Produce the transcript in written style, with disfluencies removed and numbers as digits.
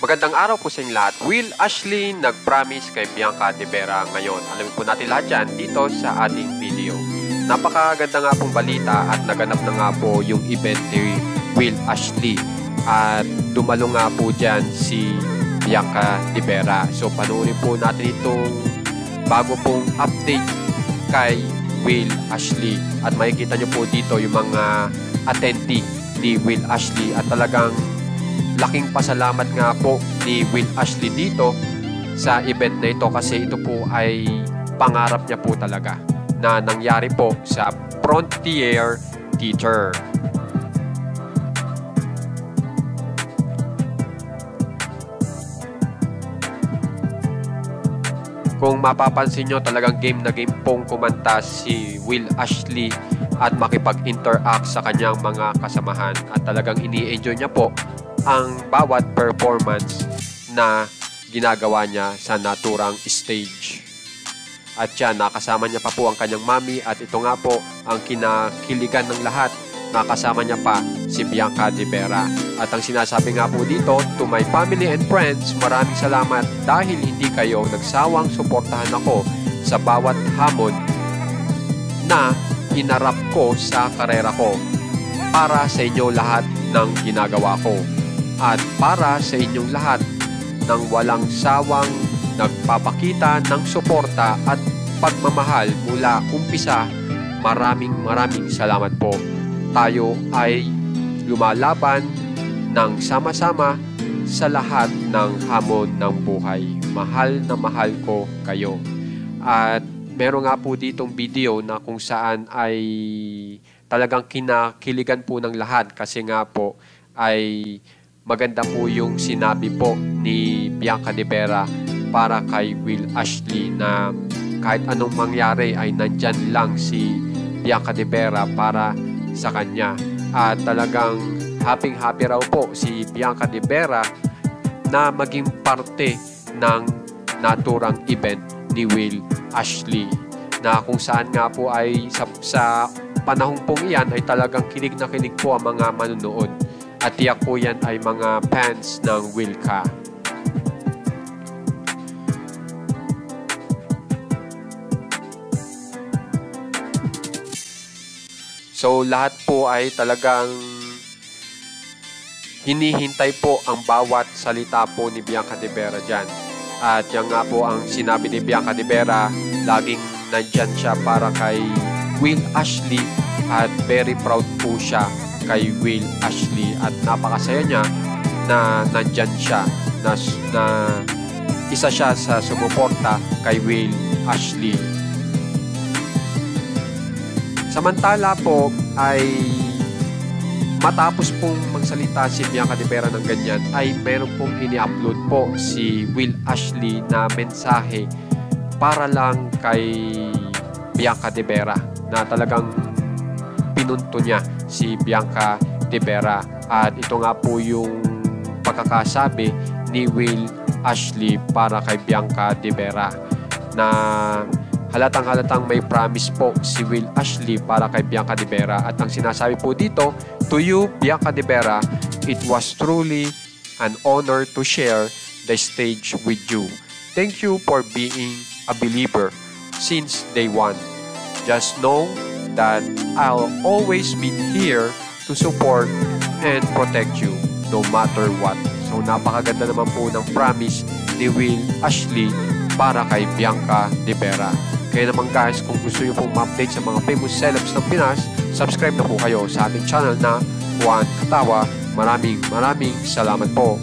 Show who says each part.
Speaker 1: Magandang araw po sa inyo lahat. Will Ashley nag-promise kay Bianca De Vera ngayon. Alamin po natin lahat yan dito sa ating video. Napakaganda nga pong balita at naganap na nga po yung event ni Will Ashley. At dumalo nga po dyan si Bianca De Vera. So panoorin po natin itong bago pong update kay Will Ashley. At makikita nyo po dito yung mga attendee ni Will Ashley at talagang laking pasalamat nga po ni Will Ashley dito sa event na ito kasi ito po ay pangarap niya po talaga na nangyari po sa Frontier Theater. Kung mapapansin nyo, talagang game na game pong kumanta si Will Ashley at makipag-interact sa kanyang mga kasamahan at talagang ini-enjoy niya po ang bawat performance na ginagawa niya sa naturang stage. At yan, nakasama niya pa po ang kanyang mami at ito nga po ang kinakiligan ng lahat. Nakasama niya pa si Bianca De Vera. At ang sinasabi nga po dito, to my family and friends, maraming salamat dahil hindi kayo nagsawang suportahan ako sa bawat hamon na hinarap ko sa karera ko para sa inyo lahat ng ginagawa ko. At para sa inyong lahat ng walang sawang nagpapakita ng suporta at pagmamahal mula umpisa, maraming salamat po. Tayo ay lumalaban ng sama-sama sa lahat ng hamon ng buhay. Mahal na mahal ko kayo. At meron nga po ditong video na kung saan ay talagang kinakiligan po ng lahat kasi nga po ay maganda po yung sinabi po ni Bianca De Vera para kay Will Ashley na kahit anong mangyari ay nandyan lang si Bianca De Vera para sa kanya. At talagang happy raw po si Bianca De Vera na maging parte ng naturang event ni Will Ashley na kung saan nga po ay sa panahong pong iyan ay talagang kilig na kilig po ang mga manunood. At tiyak po yan ay mga fans ng Wilka. So lahat po ay talagang hinihintay po ang bawat salita po ni Bianca De Vera dyan. At yan nga po ang sinabi ni Bianca De Vera, laging nandyan siya para kay Will Ashley at very proud po siya kay Will Ashley at napakasaya niya na nandyan siya na isa siya sa sumuporta kay Will Ashley. Samantala po ay matapos pong magsalita si Bianca De Vera ng ganyan ay meron pong ini-upload po si Will Ashley na mensahe para lang kay Bianca De Vera na talagang pinunto niya si Bianca De Vera. At ito nga po yung pagkakasabi ni Will Ashley para kay Bianca De Vera na halatang may promise po si Will Ashley para kay Bianca De Vera. At ang sinasabi po dito, to you Bianca De Vera, it was truly an honor to share the stage with you. Thank you for being a believer since day one. Just know that I'll always be here to support and protect you no matter what. So napakaganda naman po ng promise ni Will Ashley para kay Bianca De Vera. Kaya naman guys, kung gusto nyo pong ma-update sa mga famous celebs ng Pinas, subscribe na po kayo sa ating channel na Juan Katawa. Maraming salamat po.